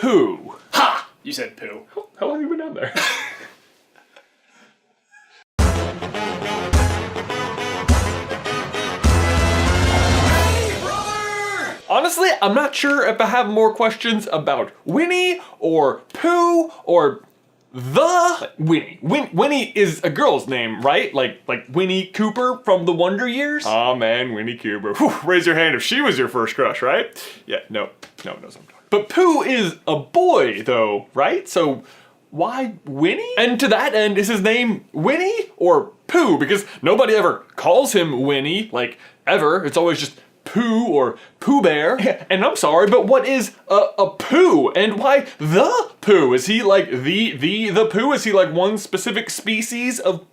Pooh. Ha! You said Pooh. How long have you been down there? Honestly, I'm not sure if I have more questions about Winnie or Pooh or the Winnie. Winnie is a girl's name, right? Like Winnie Cooper from the Wonder Years? Aw, man, Winnie Cooper. Whew, raise your hand if she was your first crush, right? Yeah, no one knows what I'm talking about. But Pooh is a boy, though, right? So why Winnie? And to that end, is his name Winnie or Pooh? Because nobody ever calls him Winnie, like, ever. It's always just Pooh or Pooh Bear. And I'm sorry, but what is a Pooh? And why the Pooh? Is he like the Pooh? Is he like one specific species of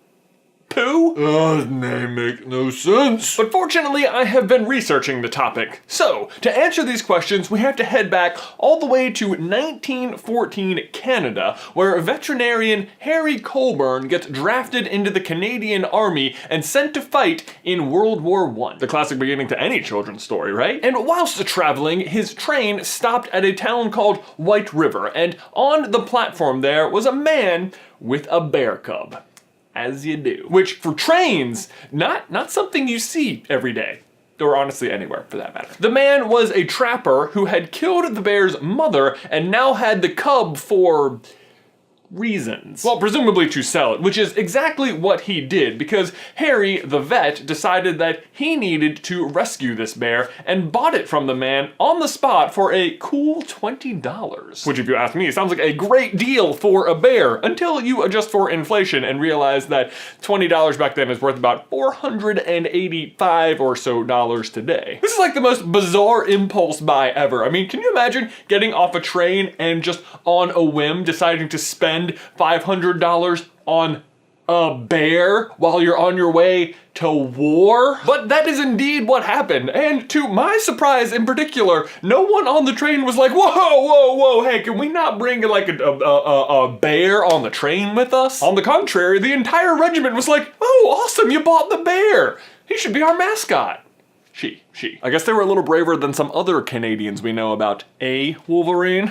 Pooh? His name makes no sense. But fortunately, I have been researching the topic. So, to answer these questions, we have to head back all the way to 1914 Canada, where veterinarian Harry Colburn gets drafted into the Canadian Army and sent to fight in World War I. The classic beginning to any children's story, right? And whilst traveling, his train stopped at a town called White River, and on the platform there was a man with a bear cub. As you do. Which, for trains, not something you see every day. Or honestly anywhere, for that matter. The man was a trapper who had killed the bear's mother and now had the cub for reasons. Well, presumably to sell it, which is exactly what he did, because Harry, the vet, decided that he needed to rescue this bear and bought it from the man on the spot for a cool $20. Which, if you ask me, sounds like a great deal for a bear, until you adjust for inflation and realize that $20 back then is worth about $485 or so today. This is like the most bizarre impulse buy ever. I mean, can you imagine getting off a train and just on a whim deciding to spend $500 on a bear while you're on your way to war? But that is indeed what happened, and to my surprise in particular, no one on the train was like, whoa, hey, can we not bring like a bear on the train with us? On the contrary, the entire regiment was like, oh, awesome, you bought the bear. He should be our mascot. She. I guess they were a little braver than some other Canadians we know about. Wolverine?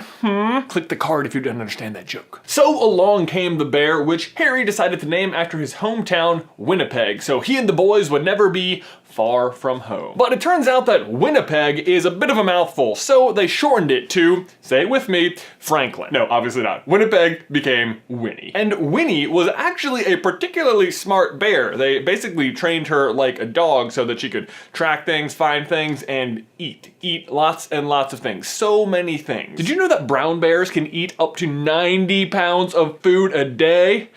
Click the card if you didn't understand that joke. So along came the bear, which Harry decided to name after his hometown, Winnipeg, so he and the boys would never be far from home. But it turns out that Winnipeg is a bit of a mouthful, so they shortened it to, say it with me, Franklin. No, obviously not. Winnipeg became Winnie. And Winnie was actually a particularly smart bear. They basically trained her like a dog so that she could track things, find things, and eat lots and lots of things. So many things. Did you know that brown bears can eat up to 90 pounds of food a day?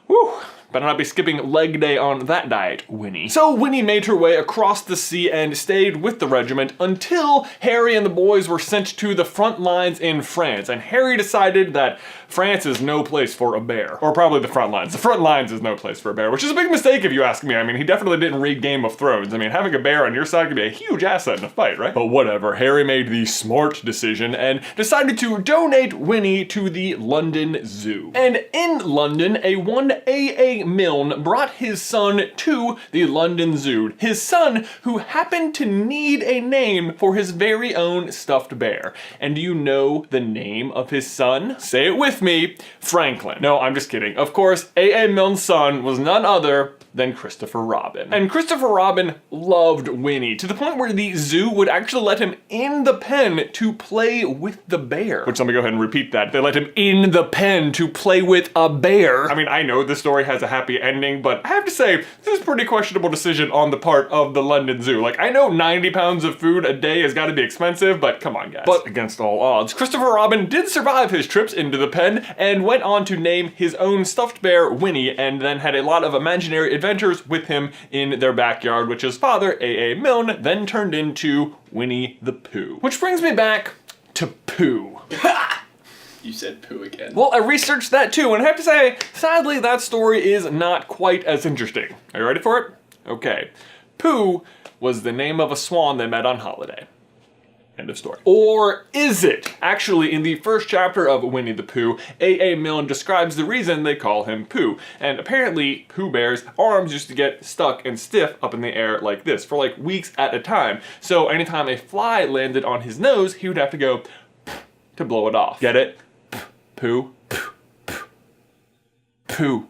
Whew. Better not be skipping leg day on that diet, Winnie. So Winnie made her way across the sea and stayed with the regiment until Harry and the boys were sent to the front lines in France, and Harry decided that France is no place for a bear. Or probably the front lines. The front lines is no place for a bear, which is a big mistake if you ask me. I mean, he definitely didn't read Game of Thrones. I mean, having a bear on your side could be a huge asset in a fight, right? But whatever, Harry made the smart decision and decided to donate Winnie to the London Zoo. And in London, a one A.A. Milne brought his son to the London Zoo. His son, who happened to need a name for his very own stuffed bear. And do you know the name of his son? Say it with me, Franklin. No, I'm just kidding. Of course, A.A. Milne's son was none other than Christopher Robin. And Christopher Robin loved Winnie, to the point where the zoo would actually let him in the pen to play with the bear. Which, let me go ahead and repeat that. They let him in the pen to play with a bear. I mean, I know this story has a happy ending, but I have to say, this is a pretty questionable decision on the part of the London Zoo. Like, I know 90 pounds of food a day has got to be expensive, but come on, guys. But against all odds, Christopher Robin did survive his trips into the pen and went on to name his own stuffed bear Winnie, and then had a lot of imaginary adventures with him in their backyard, which his father, A.A. Milne, then turned into Winnie the Pooh. Which brings me back to Pooh. You said Pooh again. Well, I researched that too, and I have to say, sadly, that story is not quite as interesting. Are you ready for it? Okay. Pooh was the name of a swan they met on holiday. End of story. Or is it? Actually, in the first chapter of Winnie the Pooh, A.A. Milne describes the reason they call him Pooh. And apparently, Pooh Bear's arms used to get stuck and stiff up in the air like this for like weeks at a time. So anytime a fly landed on his nose, he would have to go to blow it off. Get it? Pooh. Pooh.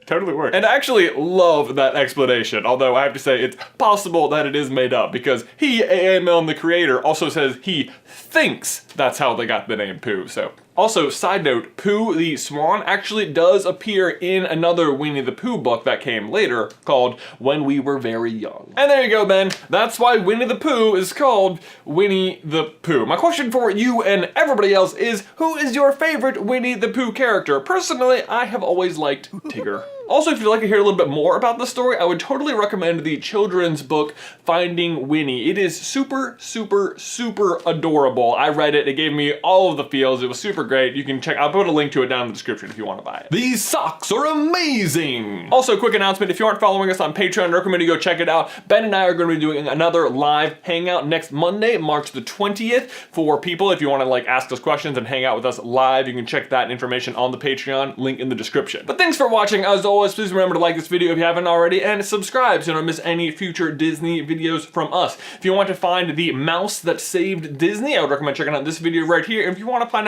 Totally worked. And I actually love that explanation, although I have to say it's possible that it is made up because he, AML, the creator, also says he thinks that's how they got the name Pooh, so. Also, side note, Pooh the Swan actually does appear in another Winnie the Pooh book that came later called When We Were Very Young. And there you go, Ben. That's why Winnie the Pooh is called Winnie the Pooh. My question for you and everybody else is, who is your favorite Winnie the Pooh character? Personally, I have always liked Tigger. Also, if you'd like to hear a little bit more about the story, I would totally recommend the children's book, Finding Winnie. It is super, super, super adorable. I read it, it gave me all of the feels, it was super great. You can check, I'll put a link to it down in the description if you want to buy it. These socks are amazing! Also, quick announcement, if you aren't following us on Patreon, I recommend you go check it out. Ben and I are going to be doing another live hangout next Monday, March the 20th, for people. If you want to like ask us questions and hang out with us live, you can check that information on the Patreon, link in the description. But thanks for watching, as always. Please remember to like this video if you haven't already, and subscribe so you don't miss any future Disney videos from us. If you want to find the mouse that saved Disney, I would recommend checking out this video right here. And if you want to find out